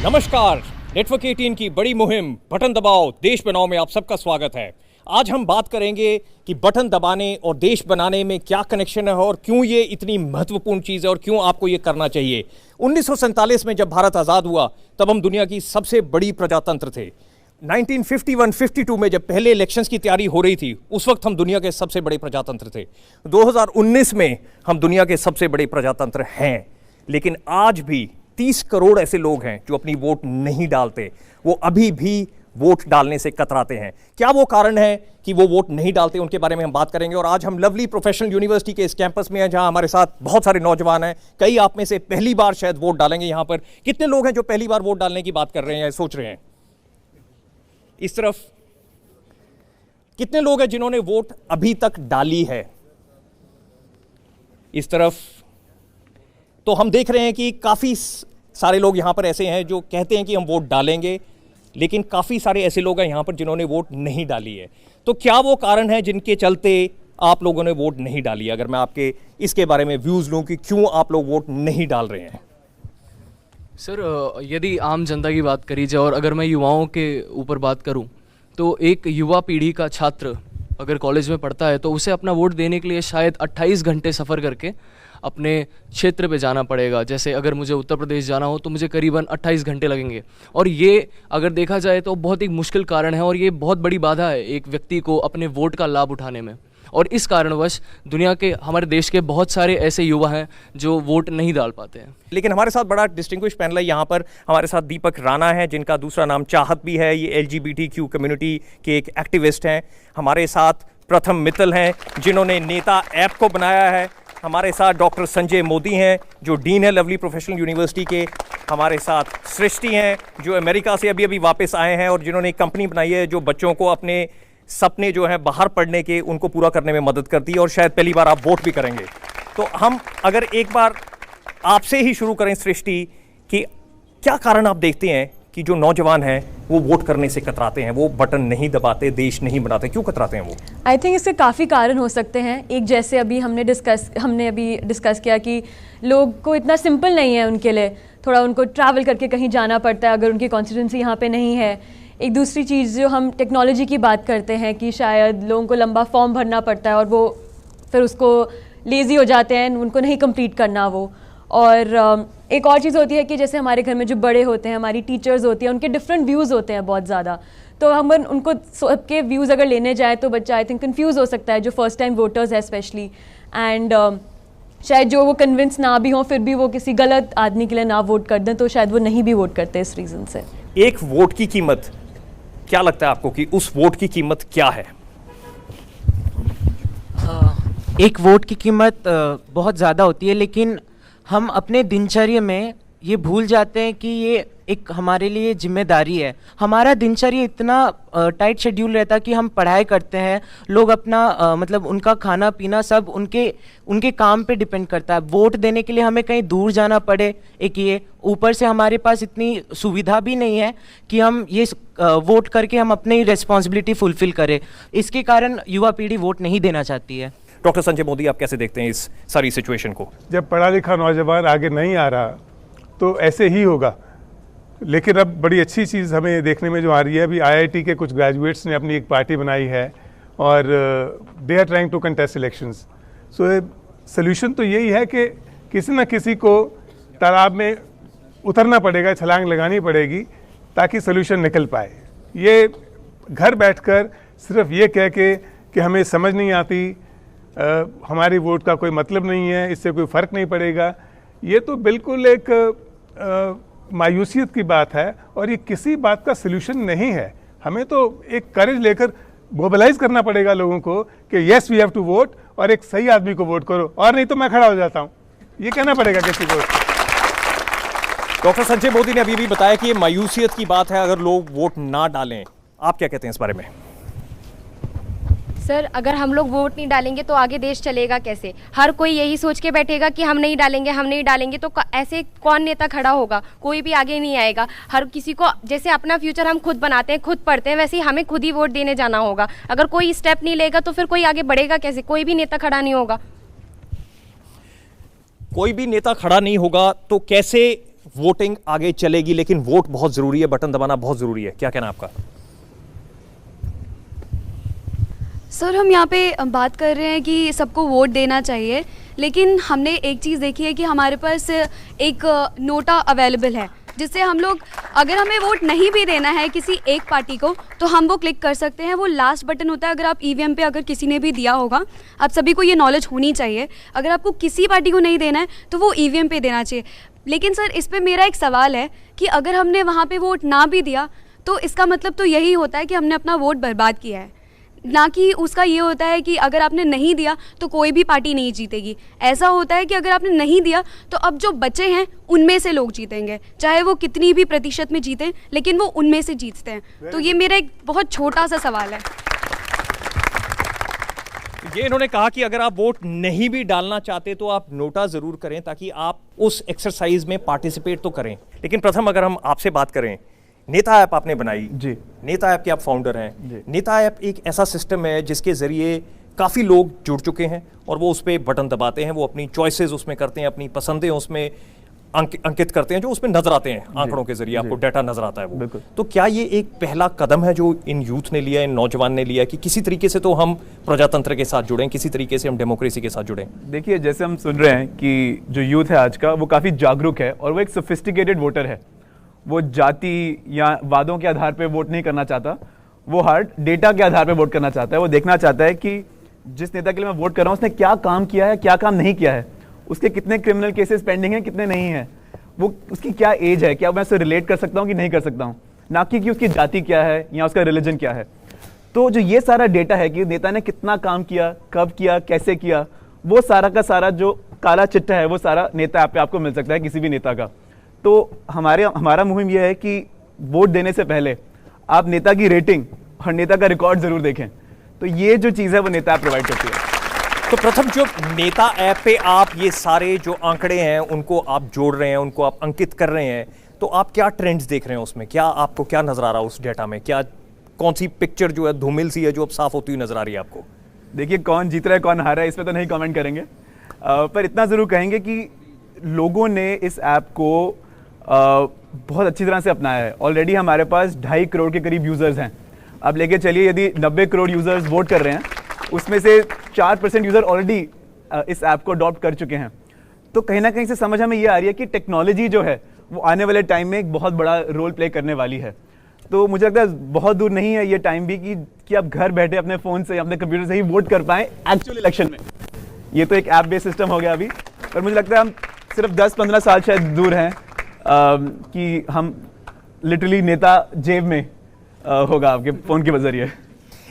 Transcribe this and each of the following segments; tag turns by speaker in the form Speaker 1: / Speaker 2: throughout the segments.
Speaker 1: नमस्कार, नेटवर्क 18 की बड़ी मुहिम बटन दबाओ देश बनाओ में आप सबका स्वागत है। आज हम बात करेंगे कि बटन दबाने और देश बनाने में क्या कनेक्शन है और क्यों ये इतनी महत्वपूर्ण चीज़ है और क्यों आपको ये करना चाहिए। 1947 में जब भारत आज़ाद हुआ तब हम दुनिया की सबसे बड़ी प्रजातंत्र थे। 1951-52 में जब पहले इलेक्शंस की तैयारी हो रही थी उस वक्त हम दुनिया के सबसे बड़े प्रजातंत्र थे। 2019 में हम दुनिया के सबसे बड़े प्रजातंत्र हैं, लेकिन आज भी 30 करोड़ ऐसे लोग हैं जो अपनी वोट नहीं डालते। वो अभी भी वोट डालने से कतराते हैं। क्या वो कारण है कि वो वोट नहीं डालते, उनके बारे में हम बात करेंगे। और आज हम लवली प्रोफेशनल यूनिवर्सिटी के इस कैंपस में हैं जहां हमारे साथ बहुत सारे नौजवान हैं। कई आप में से पहली बार शायद वोट डालेंगे। यहां पर कितने लोग हैं जो पहली बार वोट डालने की बात कर रहे हैं, सोच रहे हैं? इस तरफ कितने लोग हैं जिन्होंने वोट अभी तक डाली है? इस तरफ तो हम देख रहे हैं कि काफी सारे लोग यहां पर ऐसे हैं जो कहते हैं कि हम वोट डालेंगे, लेकिन काफी सारे ऐसे लोग हैं यहां पर जिन्होंने वोट नहीं डाली है। तो क्या वो कारण है जिनके चलते आप लोगों ने वोट नहीं डाली? अगर मैं आपके इसके बारे में व्यूज लूं कि क्यों आप लोग वोट नहीं डाल रहे हैं।
Speaker 2: सर, यदि आम जनता की बात करी जाए और अगर मैं युवाओं के ऊपर बात करूं तो एक युवा पीढ़ी का छात्र अगर कॉलेज में पढ़ता है तो उसे अपना वोट देने के लिए शायद 28 घंटे सफ़र करके अपने क्षेत्र पे जाना पड़ेगा। जैसे अगर मुझे उत्तर प्रदेश जाना हो तो मुझे करीबन 28 घंटे लगेंगे, और ये अगर देखा जाए तो बहुत ही मुश्किल कारण है और ये बहुत बड़ी बाधा है एक व्यक्ति को अपने वोट का लाभ उठाने में। और इस कारणवश दुनिया के, हमारे देश के बहुत सारे ऐसे युवा हैं जो वोट नहीं डाल पाते हैं।
Speaker 1: लेकिन हमारे साथ बड़ा डिस्टिंग्विश पैनल है। यहाँ पर हमारे साथ दीपक राणा है जिनका दूसरा नाम चाहत भी है। ये LGBTQ कम्युनिटी के एक एक्टिविस्ट हैं। हमारे साथ प्रथम मित्तल हैं जिन्होंने नेता ऐप को बनाया है। हमारे साथ डॉक्टर संजय मोदी हैं जो डीन है लवली प्रोफेशनल यूनिवर्सिटी के। हमारे साथ सृष्टि हैं जो अमेरिका से अभी वापस आए हैं और जिन्होंने एक कंपनी बनाई है जो बच्चों को अपने सपने जो हैं बाहर पढ़ने के उनको पूरा करने में मदद करती है। और शायद पहली बार आप वोट भी करेंगे। तो हम अगर एक बार आपसे ही शुरू करें सृष्टि, कि क्या कारण आप देखते हैं कि जो नौजवान हैं वो वोट करने से कतराते हैं, वो बटन नहीं दबाते, देश नहीं बनाते, क्यों कतराते हैं वो?
Speaker 3: आई थिंक इसके काफ़ी कारण हो सकते हैं। एक जैसे अभी हमने अभी डिस्कस किया कि लोग को इतना सिंपल नहीं है उनके लिए, थोड़ा उनको ट्रैवल करके कहीं जाना पड़ता है अगर उनकी कॉन्स्टिट्यूंसी यहाँ पे नहीं है। एक दूसरी चीज़ जो हम टेक्नोलॉजी की बात करते हैं कि शायद लोगों को लंबा फॉर्म भरना पड़ता है और वो फिर उसको लेज़ी हो जाते हैं, उनको नहीं कंप्लीट करना वो। और एक और चीज़ होती है कि जैसे हमारे घर में जो बड़े होते हैं, हमारी टीचर्स होती हैं, उनके डिफरेंट व्यूज़ होते हैं बहुत ज़्यादा। तो हम उनको सबके व्यूज़ अगर लेने जाए तो बच्चा आई थिंक कंफ्यूज हो सकता है, जो फर्स्ट टाइम वोटर्स है स्पेशली। एंड शायद जो वो कन्विंस ना भी हों फिर भी वो किसी गलत आदमी के लिए ना वोट कर दें, तो शायद वो नहीं भी वोट करते इस रीज़न से।
Speaker 1: एक वोट की कीमत, क्या लगता है आपको कि उस वोट की कीमत क्या है?
Speaker 4: एक वोट की कीमत बहुत ज़्यादा होती है, लेकिन हम अपने दिनचर्या में ये भूल जाते हैं कि ये एक हमारे लिए जिम्मेदारी है। हमारा दिनचर्या इतना टाइट शेड्यूल रहता है कि हम पढ़ाई करते हैं, लोग अपना मतलब उनका खाना पीना सब उनके काम पे डिपेंड करता है। वोट देने के लिए हमें कहीं दूर जाना पड़े, एक ये ऊपर से हमारे पास इतनी सुविधा भी नहीं है कि हम ये वोट करके हम अपनी रिस्पॉन्सिबिलिटी फुलफिल करें। इसके कारण युवा पीढ़ी वोट नहीं देना चाहती है।
Speaker 1: डॉक्टर संजय मोदी, आप कैसे देखते हैं इस सारी सिचुएशन को?
Speaker 5: जब पढ़ा लिखा नौजवान आगे नहीं आ रहा तो ऐसे ही होगा। लेकिन अब बड़ी अच्छी चीज़ हमें देखने में जो आ रही है, अभी IIT के कुछ ग्रेजुएट्स ने अपनी एक पार्टी बनाई है और they are trying to contest elections. So solution तो यही है कि किसी न किसी को तालाब में उतरना पड़ेगा, छलांग लगानी पड़ेगी ताकि सोल्यूशन निकल पाए। ये घर बैठकर सिर्फ ये कह के कि हमें समझ नहीं आती, हमारी वोट का कोई मतलब नहीं है, इससे कोई फ़र्क नहीं पड़ेगा, ये तो बिल्कुल एक मायूसियत की बात है और ये किसी बात का सलूशन नहीं है। हमें तो एक करेज लेकर मोबिलाइज करना पड़ेगा लोगों को कि yes we have to vote, और एक सही आदमी को वोट करो, और नहीं तो मैं खड़ा हो जाता हूँ, ये कहना पड़ेगा किसी को।
Speaker 1: डॉक्टर संजय मोदी ने अभी भी बताया कि ये मायूसियत की बात है अगर लोग वोट ना डालें। आप क्या कहते हैं इस बारे में?
Speaker 6: सर, अगर हम लोग वोट नहीं डालेंगे तो आगे देश चलेगा कैसे? हर कोई यही सोच के बैठेगा कि हम नहीं डालेंगे तो ऐसे कौन नेता खड़ा होगा? कोई भी आगे नहीं आएगा। हर किसी को जैसे अपना फ्यूचर हम खुद बनाते हैं, खुद पढ़ते हैं, वैसे ही हमें खुद ही वोट देने जाना होगा। अगर कोई स्टेप नहीं लेगा तो फिर कोई आगे बढ़ेगा कैसे? कोई भी नेता खड़ा नहीं होगा।
Speaker 1: कोई भी नेता खड़ा नहीं होगा तो कैसे वोटिंग आगे चलेगी, लेकिन वोट बहुत जरूरी है, बटन दबाना बहुत जरूरी है, क्या कहना है आपका?
Speaker 7: सर हम यहाँ पे बात कर रहे हैं कि सबको वोट देना चाहिए, लेकिन हमने एक चीज़ देखी है कि हमारे पास एक नोटा अवेलेबल है, जिससे हम लोग अगर हमें वोट नहीं भी देना है किसी एक पार्टी को तो हम वो क्लिक कर सकते हैं। वो लास्ट बटन होता है, अगर आप ईवीएम पे अगर किसी ने भी दिया होगा, आप सभी को ये नॉलेज होनी चाहिए, अगर आपको किसी पार्टी को नहीं देना है तो वो ईवीएम पे देना चाहिए। लेकिन सर इस पे मेरा एक सवाल है कि अगर हमने वहाँ पे वोट ना भी दिया तो इसका मतलब तो यही होता है कि हमने अपना वोट बर्बाद किया है, ना कि उसका ये होता है कि अगर आपने नहीं दिया तो कोई भी पार्टी नहीं जीतेगी। ऐसा होता है कि अगर आपने नहीं दिया तो अब जो बचे हैं उनमें से लोग जीतेंगे, चाहे वो कितनी भी प्रतिशत में जीतें, लेकिन वो उनमें से जीतते हैं। तो ये मेरा एक बहुत छोटा सा सवाल है।
Speaker 1: ये इन्होंने कहा कि अगर आप वोट नहीं भी डालना चाहते तो आप नोटा जरूर करें, ताकि आप उस एक्सरसाइज में पार्टिसिपेट तो करें। लेकिन प्रथम अगर हम आपसे बात करें, नेता ऐप आपने बनाई
Speaker 8: जी,
Speaker 1: नेता ऐप के आप फाउंडर
Speaker 8: जी।
Speaker 1: हैं। नेता ऐप एक ऐसा सिस्टम है जिसके जरिए काफ़ी लोग जुड़ चुके हैं और वो उस पर बटन दबाते हैं, वो अपनी चॉइसेस उसमें करते हैं, अपनी पसंदें उसमें अंकित करते हैं, जो उसमें नजर आते हैं आंकड़ों के जरिए, आपको डाटा नजर आता है वो।
Speaker 8: बिल्कुल।
Speaker 1: तो क्या ये एक पहला कदम है जो इन यूथ ने लिया, इन नौजवान ने लिया, कि किसी तरीके से तो हम प्रजातंत्र के साथ जुड़ें, किसी तरीके से हम डेमोक्रेसी के साथ जुड़ें?
Speaker 8: देखिए जैसे हम सुन रहे हैं कि जो यूथ है आज का वो काफ़ी जागरूक है और वो एक सोफिस्टिकेटेड वोटर है। वो जाति या वादों के आधार पे वोट नहीं करना चाहता, वो हार्ड डेटा के आधार पे वोट करना चाहता है। वो देखना चाहता है कि जिस नेता के लिए मैं वोट कर रहा हूँ उसने क्या काम किया है, क्या काम नहीं किया है, उसके कितने क्रिमिनल केसेस पेंडिंग हैं, कितने नहीं हैं, वो उसकी क्या एज है, क्या मैं उससे रिलेट कर सकता हूँ कि नहीं कर सकता हूँ, ना कि उसकी जाति क्या है या उसका रिलीजन क्या है। तो जो ये सारा डेटा है कि नेता ने कितना काम किया, कब किया, कैसे किया, वो सारा का सारा जो काला चिट्ठा है वो सारा नेता ऐप पे आपको मिल सकता है, किसी भी नेता का। तो हमारा मुहिम यह है कि वोट देने से पहले आप नेता की रेटिंग और नेता का रिकॉर्ड जरूर देखें। तो ये जो चीज़ है वो नेता ऐप प्रोवाइड करती है।
Speaker 1: तो प्रथम जो नेता ऐप पे आप ये सारे जो आंकड़े हैं उनको आप जोड़ रहे हैं, उनको आप अंकित कर रहे हैं, तो आप क्या ट्रेंड्स देख रहे हैं उसमें? क्या आपको क्या नजर आ रहा है उस डेटा में? क्या कौन सी पिक्चर जो है धूमिल सी है जो अब साफ होती हुई नजर आ रही है आपको?
Speaker 8: देखिए कौन जीत रहा है कौन हार रहा है इस पर तो नहीं कमेंट करेंगे, पर इतना ज़रूर कहेंगे कि लोगों ने इस ऐप को बहुत अच्छी तरह से अपनाया है। ऑलरेडी हमारे पास 2.5 करोड़ के करीब यूज़र्स हैं। अब लेके चलिए यदि 90 करोड़ यूज़र्स वोट कर रहे हैं, उसमें से 4% यूज़र ऑलरेडी इस ऐप को अडॉप्ट कर चुके हैं। तो कहीं ना कहीं से समझ हमें ये आ रही है कि टेक्नोलॉजी जो है वो आने वाले टाइम में एक बहुत बड़ा रोल प्ले करने वाली है। तो मुझे लगता है बहुत दूर नहीं है ये टाइम भी कि आप घर बैठे अपने फ़ोन से, अपने कंप्यूटर से ही वोट कर पाएँ एक्चुअल इलेक्शन में। ये तो एक ऐप बेस्ड सिस्टम हो गया अभी, पर मुझे लगता है हम सिर्फ 10-15 साल शायद दूर हैं कि हम लिटरली नेता जेब में होगा, आपके फ़ोन के जरिए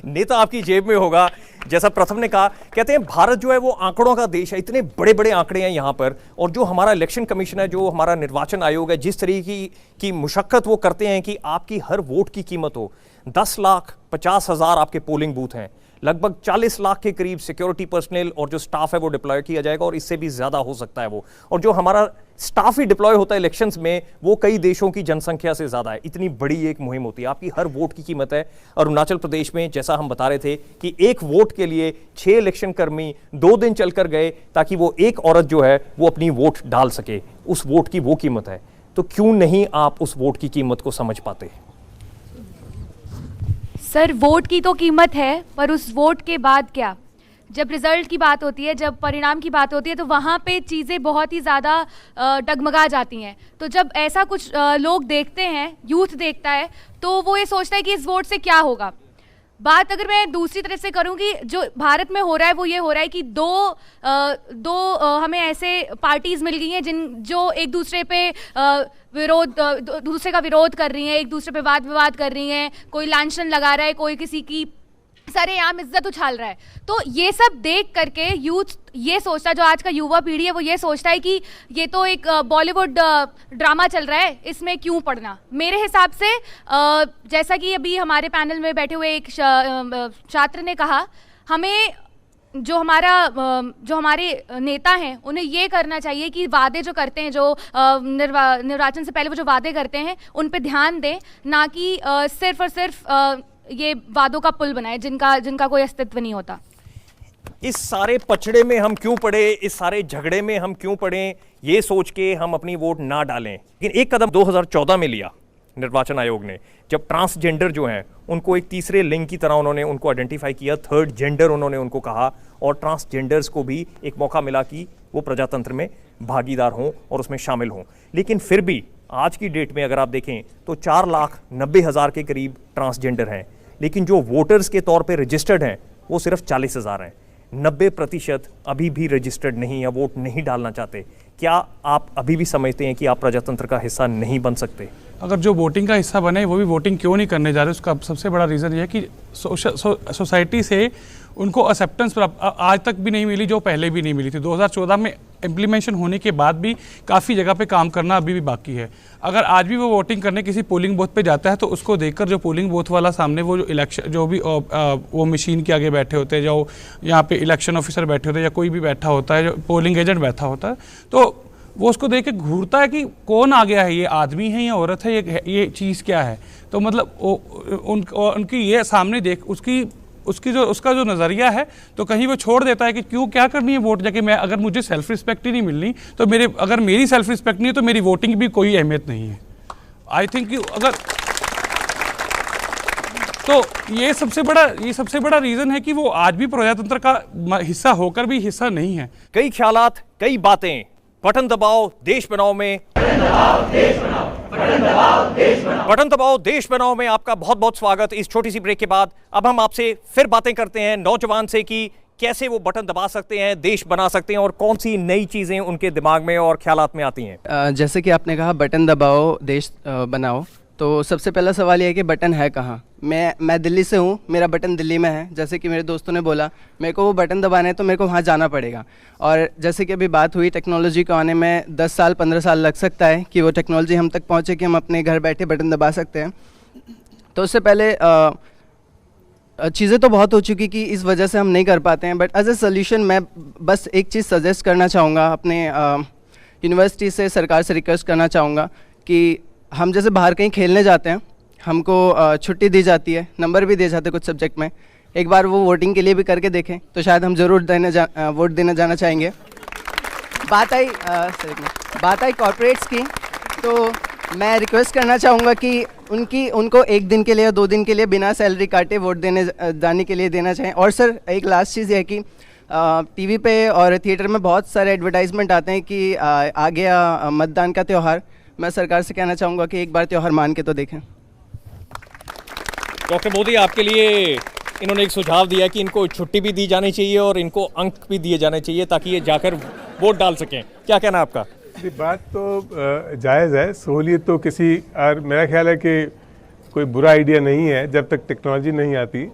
Speaker 1: नेता आपकी जेब में होगा। जैसा प्रथम ने कहा, कहते हैं भारत जो है वो आंकड़ों का देश है, इतने बड़े बड़े आंकड़े हैं यहाँ पर, और जो हमारा इलेक्शन कमीशन है, जो हमारा निर्वाचन आयोग है, जिस तरीके की मुशक्कत वो करते हैं कि आपकी हर वोट की कीमत हो। 10,50,000 आपके पोलिंग बूथ हैं, लगभग 40 लाख के करीब सिक्योरिटी पर्सनल और जो स्टाफ है वो डिप्लॉय किया जाएगा, और इससे भी ज़्यादा हो सकता है वो। और जो हमारा स्टाफ ही डिप्लॉय होता है इलेक्शंस में, वो कई देशों की जनसंख्या से ज़्यादा है। इतनी बड़ी एक मुहिम होती है, आपकी हर वोट की कीमत है। अरुणाचल प्रदेश में जैसा हम बता रहे थे कि एक वोट के लिए 6 इलेक्शन कर्मी 2 दिन चलकर गए ताकि वो एक औरत जो है वो अपनी वोट डाल सके। उस वोट की वो कीमत है। तो क्यों नहीं आप उस वोट की कीमत को समझ पाते?
Speaker 9: सर वोट की तो कीमत है, पर उस वोट के बाद क्या? जब रिजल्ट की बात होती है, जब परिणाम की बात होती है, तो वहाँ पे चीज़ें बहुत ही ज़्यादा डगमगा जाती हैं। तो जब ऐसा कुछ लोग देखते हैं, यूथ देखता है, तो वो ये सोचता है कि इस वोट से क्या होगा। बात अगर मैं दूसरी तरफ से करूँ कि जो भारत में हो रहा है वो ये हो रहा है कि दो हमें ऐसे पार्टीज मिल गई हैं जो एक दूसरे पे दूसरे का विरोध कर रही हैं, एक दूसरे पे वाद विवाद कर रही हैं, कोई लांछन लगा रहा है, कोई किसी की सरेआम इज्जत उछाल रहा है। तो ये सब देख करके यूथ ये सोचता है, जो आज का युवा पीढ़ी है वो ये सोचता है कि ये तो एक बॉलीवुड ड्रामा चल रहा है, इसमें क्यों पढ़ना। मेरे हिसाब से जैसा कि अभी हमारे पैनल में बैठे हुए एक छात्र ने कहा, हमें जो हमारे नेता हैं उन्हें ये करना चाहिए कि वादे जो करते हैं, जो निर्वाचन से पहले वो जो वादे करते हैं उन पे ध्यान दें, ना कि सिर्फ और सिर्फ ये वादों का पुल बनाए जिनका कोई अस्तित्व नहीं होता।
Speaker 1: इस सारे पचड़े में हम क्यों पड़े, इस सारे झगड़े में हम क्यों पड़े, ये सोच के हम अपनी वोट ना डालें। लेकिन एक कदम 2014 में लिया निर्वाचन आयोग ने, जब ट्रांसजेंडर जो हैं उनको एक तीसरे लिंग की तरह उन्होंने उनको आइडेंटिफाई किया, थर्ड जेंडर उन्होंने उनको कहा, और ट्रांसजेंडर्स को भी एक मौका मिला कि वो प्रजातंत्र में भागीदार हों और उसमें शामिल हों। लेकिन फिर भी आज की डेट में अगर आप देखें तो 4,90,000 के करीब ट्रांसजेंडर हैं, लेकिन जो वोटर्स के तौर पे रजिस्टर्ड हैं वो सिर्फ 40,000 हैं। 90% अभी भी रजिस्टर्ड नहीं है, वोट नहीं डालना चाहते। क्या आप अभी भी समझते हैं कि आप प्रजातंत्र का हिस्सा नहीं बन सकते?
Speaker 10: अगर जो वोटिंग का हिस्सा बने वो भी वोटिंग क्यों नहीं करने जा रहे, उसका सबसे बड़ा रीज़न ये है कि सोसाइटी से उनको एक्सेप्टेंस आज तक भी नहीं मिली, जो पहले भी नहीं मिली थी। 2014 में इम्प्लीमेंटेशन होने के बाद भी काफ़ी जगह पे काम करना अभी भी बाकी है। अगर आज भी वो वोटिंग करने किसी पोलिंग बूथ पे जाता है तो उसको देखकर जो पोलिंग बूथ वाला सामने वो जो इलेक्शन जो भी वो मशीन के आगे बैठे होते हैं, जो यहाँ पे इलेक्शन ऑफिसर बैठे होते हैं या कोई भी बैठा होता है, जो पोलिंग एजेंट बैठा होता है, तो वो उसको देख के घूरता है कि कौन आ गया है, ये आदमी है या औरत है, ये चीज़ क्या है। तो मतलब उनकी ये सामने देख उसका जो नज़रिया है तो कहीं वो छोड़ देता है कि क्यों क्या करनी है वोट जाके। मैं अगर मुझे सेल्फ रिस्पेक्ट ही नहीं मिलनी तो अगर मेरी सेल्फ रिस्पेक्ट नहीं है तो मेरी वोटिंग भी कोई अहमियत नहीं है। आई थिंक अगर तो ये सबसे बड़ा रीज़न है कि वो आज भी प्रजातंत्र का हिस्सा होकर भी हिस्सा नहीं है।
Speaker 1: कई ख्यालात, कई बातें, बटन दबाओ देश बनाओ में, बटन दबाओ देश बनाओ में आपका बहुत बहुत स्वागत। इस छोटी सी ब्रेक के बाद अब हम आपसे फिर बातें करते हैं नौजवान से कि कैसे वो बटन दबा सकते हैं, देश बना सकते हैं और कौन सी नई चीजें उनके दिमाग में और ख्यालात में आती हैं।
Speaker 11: जैसे कि आपने कहा बटन दबाओ देश बनाओ, तो सबसे पहला सवाल ये है कि बटन है कहाँ। मैं दिल्ली से हूँ, मेरा बटन दिल्ली में है। जैसे कि मेरे दोस्तों ने बोला मेरे को वो बटन दबाना है तो मेरे को वहाँ जाना पड़ेगा। और जैसे कि अभी बात हुई टेक्नोलॉजी को आने में 10 साल 15 साल लग सकता है कि वो टेक्नोलॉजी हम तक पहुँचे कि हम अपने घर बैठे बटन दबा सकते हैं। तो उससे पहले चीज़ें तो बहुत हो चुकी कि इस वजह से हम नहीं कर पाते हैं। बट एज ए सोल्यूशन मैं बस एक चीज़ सजेस्ट करना चाहूँगा, अपने यूनिवर्सिटी से, सरकार से रिक्वेस्ट करना चाहूँगा कि हम जैसे बाहर कहीं खेलने जाते हैं, हमको छुट्टी दी जाती है, नंबर भी दिए जाते हैं कुछ सब्जेक्ट में। एक बार वो वोटिंग के लिए भी करके देखें तो शायद हम ज़रूर वोट देने जाना चाहेंगे। बात आई कॉर्पोरेट्स की, तो मैं रिक्वेस्ट करना चाहूँगा कि उनको एक दिन के लिए या 2 दिन के लिए बिना सैलरी काटे वोट देने जाने के लिए देना चाहें। और सर एक लास्ट चीज़ है कि टीवी पे और थिएटर में बहुत सारे एडवर्टाइजमेंट आते हैं कि आ गया मतदान का त्यौहार। मैं सरकार से कहना चाहूँगा कि एक बार त्यौहार मान के तो देखें।
Speaker 1: डॉक्टर मोदी, आपके लिए इन्होंने एक सुझाव दिया कि इनको छुट्टी भी दी जानी चाहिए और इनको अंक भी दिए जाने चाहिए ताकि ये जाकर वोट डाल सकें। क्या कहना है आपका?
Speaker 5: बात तो जायज़ है, सहूलियत तो किसी, और मेरा ख्याल है कि कोई बुरा आइडिया नहीं है। जब तक टेक्नोलॉजी नहीं आती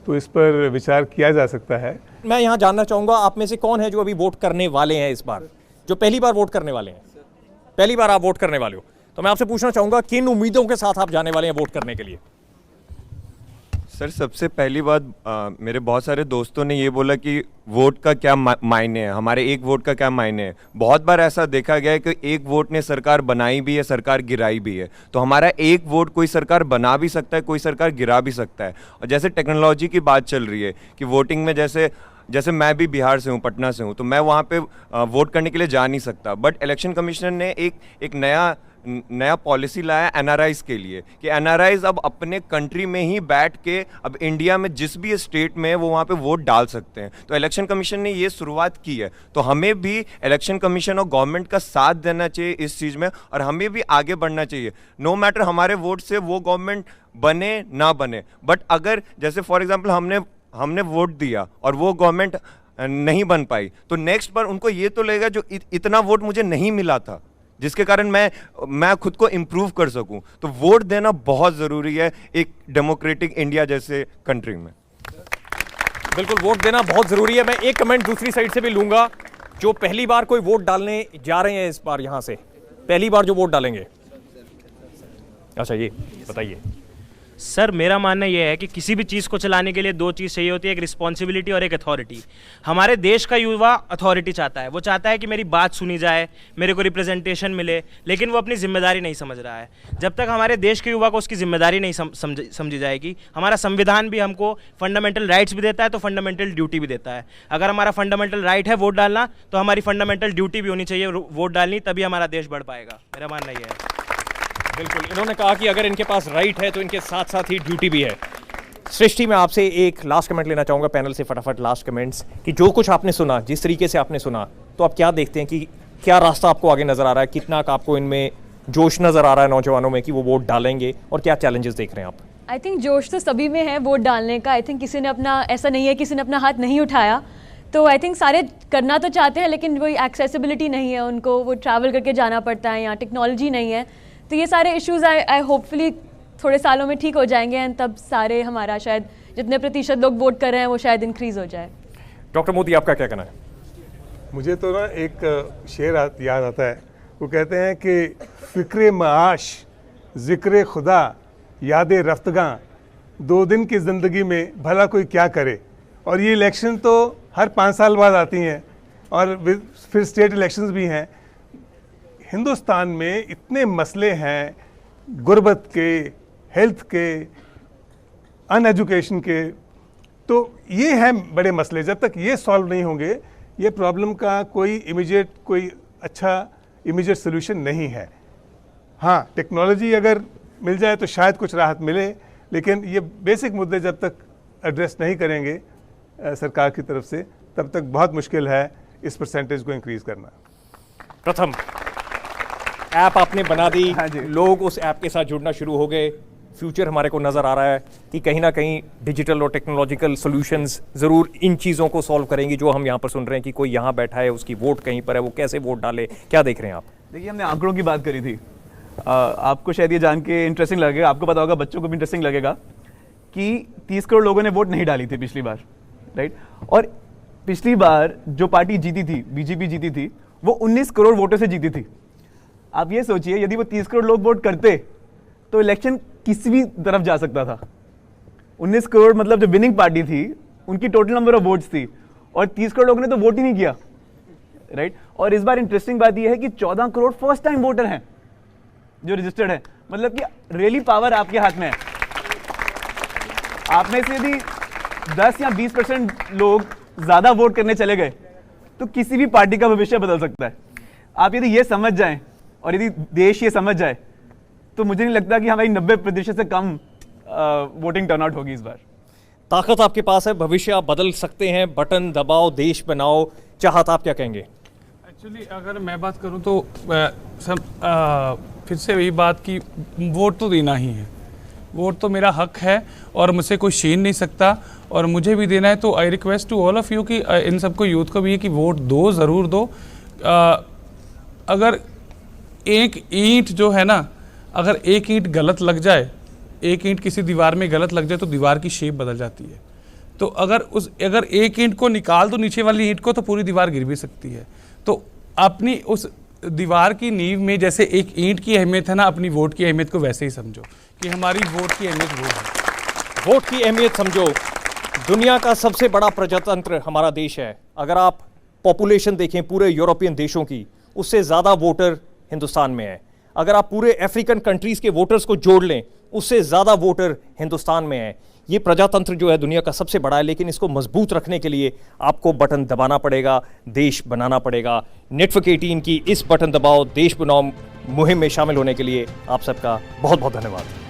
Speaker 5: तो इस पर विचार किया जा सकता है।
Speaker 1: मैं यहाँ जानना चाहूँगा आप में से कौन है जो अभी वोट करने वाले हैं इस बार, जो पहली बार वोट करने वाले हैं? पहली बार आप वोट करने वाले हो, तो मैं आपसे पूछना चाहूँगा किन उम्मीदों के साथ आप जाने वाले हैं वोट करने के लिए?
Speaker 12: सर सबसे पहली बात, मेरे बहुत सारे दोस्तों ने ये बोला कि वोट का क्या मायने है, हमारे एक वोट का क्या मायने है। बहुत बार ऐसा देखा गया है कि एक वोट ने सरकार बनाई भी है, सरकार गिराई भी है। तो हमारा एक वोट कोई सरकार बना भी सकता है, कोई सरकार गिरा भी सकता है। और जैसे टेक्नोलॉजी की बात चल रही है कि वोटिंग में जैसे मैं भी बिहार से हूँ, पटना से हूँ, तो मैं वहाँ पे वोट करने के लिए जा नहीं सकता। बट इलेक्शन कमीशन ने एक नया पॉलिसी लाया एनआरआईज़ के लिए कि एनआरआईज़ अब अपने कंट्री में ही बैठ के अब इंडिया में जिस भी स्टेट में है वो वहाँ पे वोट डाल सकते हैं। तो इलेक्शन कमीशन ने ये शुरुआत की है, तो हमें भी इलेक्शन कमीशन और गवर्नमेंट का साथ देना चाहिए इस चीज़ में, और हमें भी आगे बढ़ना चाहिए। नो मैटर हमारे वोट से वो गवर्नमेंट बने ना बने, बट अगर जैसे फॉर एग्जाम्पल हमने वोट दिया और वो गवर्नमेंट नहीं बन पाई, तो नेक्स्ट बार उनको ये तो लगेगा जो इतना वोट मुझे नहीं मिला था, जिसके कारण मैं खुद को इम्प्रूव कर सकूं। तो वोट देना बहुत ज़रूरी है एक डेमोक्रेटिक इंडिया जैसे कंट्री में।
Speaker 1: बिल्कुल, वोट देना बहुत ज़रूरी है। मैं एक कमेंट दूसरी साइड से भी लूँगा, जो पहली बार कोई वोट डालने जा रहे हैं इस बार, यहाँ से पहली बार जो वोट डालेंगे, अच्छा ये बताइए।
Speaker 13: सर मेरा मानना यह है कि किसी भी चीज़ को चलाने के लिए दो चीज़ चाहिए होती है, एक रिस्पॉन्सिबिलिटी और एक अथॉरिटी। हमारे देश का युवा अथॉरिटी चाहता है, वो चाहता है कि मेरी बात सुनी जाए, मेरे को रिप्रेजेंटेशन मिले, लेकिन वो अपनी जिम्मेदारी नहीं समझ रहा है। जब तक हमारे देश के युवा को उसकी जिम्मेदारी नहीं समझी जाएगी, हमारा संविधान भी हमको फंडामेंटल राइट्स भी देता है तो फंडामेंटल ड्यूटी भी देता है। अगर हमारा फंडामेंटल राइट है वोट डालना, तो हमारी फंडामेंटल ड्यूटी भी होनी चाहिए वोट डालनी, तभी हमारा देश बढ़ पाएगा। मेरा मानना यह है।
Speaker 1: बिल्कुल, इन्होंने कहा कि अगर इनके पास राइट है तो इनके साथ साथ ही ड्यूटी भी है। सृष्टि, मैं आपसे एक लास्ट कमेंट लेना चाहूँगा पैनल से, फटाफट लास्ट कमेंट्स, कि जो कुछ आपने सुना, जिस तरीके से आपने सुना, तो आप क्या देखते हैं कि क्या रास्ता आपको आगे नज़र आ रहा है, कितना आपको इनमें जोश नज़र आ रहा है नौजवानों में कि वो वोट डालेंगे, और क्या चैलेंजेस देख रहे हैं आप?
Speaker 3: आई थिंक जोश तो सभी में है वोट डालने का। आई थिंक किसी ने अपना, ऐसा नहीं है किसी ने अपना हाथ नहीं उठाया, तो आई थिंक सारे करना तो चाहते हैं, लेकिन वही एक्सेसिबिलिटी नहीं है उनको, वो ट्रैवल करके जाना पड़ता है, यहाँ टेक्नोलॉजी नहीं है, तो ये सारे इश्यूज़ आई होपफुली थोड़े सालों में ठीक हो जाएंगे, एंड तब सारे हमारा शायद जितने प्रतिशत लोग वोट कर रहे हैं वो शायद इंक्रीज़ हो जाए।
Speaker 1: डॉक्टर मोदी, आपका क्या कहना है?
Speaker 5: मुझे तो ना एक शेर याद आता है, वो कहते हैं कि फ़िक्र माश ज़िक्र खुदा याद रफ्तगां, 2 दिन की ज़िंदगी में भला कोई क्या करे। और ये इलेक्शन तो हर 5 साल बाद आती हैं, और फिर स्टेट इलेक्शंस भी हैं। हिंदुस्तान में इतने मसले हैं, गुर्बत के, हेल्थ के, अनएजुकेशन के, तो ये हैं बड़े मसले। जब तक ये सॉल्व नहीं होंगे, ये प्रॉब्लम का कोई अच्छा इमीडिएट सोल्यूशन नहीं है। हाँ, टेक्नोलॉजी अगर मिल जाए तो शायद कुछ राहत मिले, लेकिन ये बेसिक मुद्दे जब तक एड्रेस नहीं करेंगे सरकार की तरफ से, तब तक बहुत मुश्किल है इस परसेंटेज को इंक्रीज़ करना।
Speaker 1: प्रथम, ऐप आपने बना दी,
Speaker 8: हाँ जी।
Speaker 1: लोग उस ऐप के साथ जुड़ना शुरू हो गए, फ्यूचर हमारे को नज़र आ रहा है कि कहीं ना कहीं डिजिटल और टेक्नोलॉजिकल सॉल्यूशंस ज़रूर इन चीज़ों को सॉल्व करेंगी जो हम यहाँ पर सुन रहे हैं कि कोई यहाँ बैठा है, उसकी वोट कहीं पर है, वो कैसे वोट डाले। क्या देख रहे हैं आप?
Speaker 8: देखिए, हमने आंकड़ों की बात करी थी। आपको शायद ये जान के इंटरेस्टिंग लगेगा, आपको पता होगा, बच्चों को भी इंटरेस्टिंग लगेगा कि 30 करोड़ लोगों ने वोट नहीं डाली थी पिछली बार, राइट। और पिछली बार जो पार्टी जीती थी, बीजेपी जीती थी, वो 19 करोड़ वोटों से जीती थी। आप ये सोचिए, यदि वो 30 करोड़ लोग वोट करते तो इलेक्शन किसी भी तरफ जा सकता था। 19 करोड़ मतलब जो विनिंग पार्टी थी, उनकी टोटल नंबर ऑफ वोट्स थी, और 30 करोड़ लोगों ने तो वोट ही नहीं किया, राइट। और इस बार इंटरेस्टिंग बात यह है कि 14 करोड़ फर्स्ट टाइम वोटर हैं जो रजिस्टर्ड है, मतलब कि रियली पावर आपके हाथ में है। आप में से यदि 10 या 20% लोग ज्यादा वोट करने चले गए तो किसी भी पार्टी का भविष्य बदल सकता है। आप यदि ये समझ जाएं और यदि देश ये समझ जाए, तो मुझे नहीं लगता कि हमारी 90% से कम वोटिंग टर्नआउट होगी इस बार।
Speaker 1: ताकत आपके पास है, भविष्य आप बदल सकते हैं, बटन दबाओ, देश बनाओ। चाहत, आप क्या कहेंगे?
Speaker 10: एक्चुअली अगर मैं बात करूं तो फिर से वही बात कि वोट तो देना ही है, वोट तो मेरा हक है और मुझसे कोई छीन नहीं सकता, और मुझे भी देना है। तो I request to all of you कि इन सबको, यूथ को भी है कि वोट दो, ज़रूर दो। अगर एक ईंट जो है ना, अगर एक ईंट गलत लग जाए, एक ईंट किसी दीवार में गलत लग जाए तो दीवार की शेप बदल जाती है। तो अगर एक ईंट को निकाल दो नीचे वाली ईंट को, तो पूरी दीवार गिर भी सकती है। तो अपनी उस दीवार की नींव में जैसे एक ईंट की अहमियत है ना, अपनी वोट की अहमियत को वैसे ही समझो कि हमारी वोट की अहमियत वो है।
Speaker 1: वोट की अहमियत समझो। दुनिया का सबसे बड़ा प्रजातंत्र हमारा देश है। अगर आप पॉपुलेशन देखें पूरे यूरोपियन देशों की, उससे ज़्यादा वोटर हिंदुस्तान में है। अगर आप पूरे अफ्रीकन कंट्रीज़ के वोटर्स को जोड़ लें, उससे ज़्यादा वोटर हिंदुस्तान में है। ये प्रजातंत्र जो है दुनिया का सबसे बड़ा है, लेकिन इसको मजबूत रखने के लिए आपको बटन दबाना पड़ेगा, देश बनाना पड़ेगा। नेटवर्क 18 की इस बटन दबाओ देश बनाओ मुहिम में शामिल होने के लिए आप सबका बहुत बहुत धन्यवाद।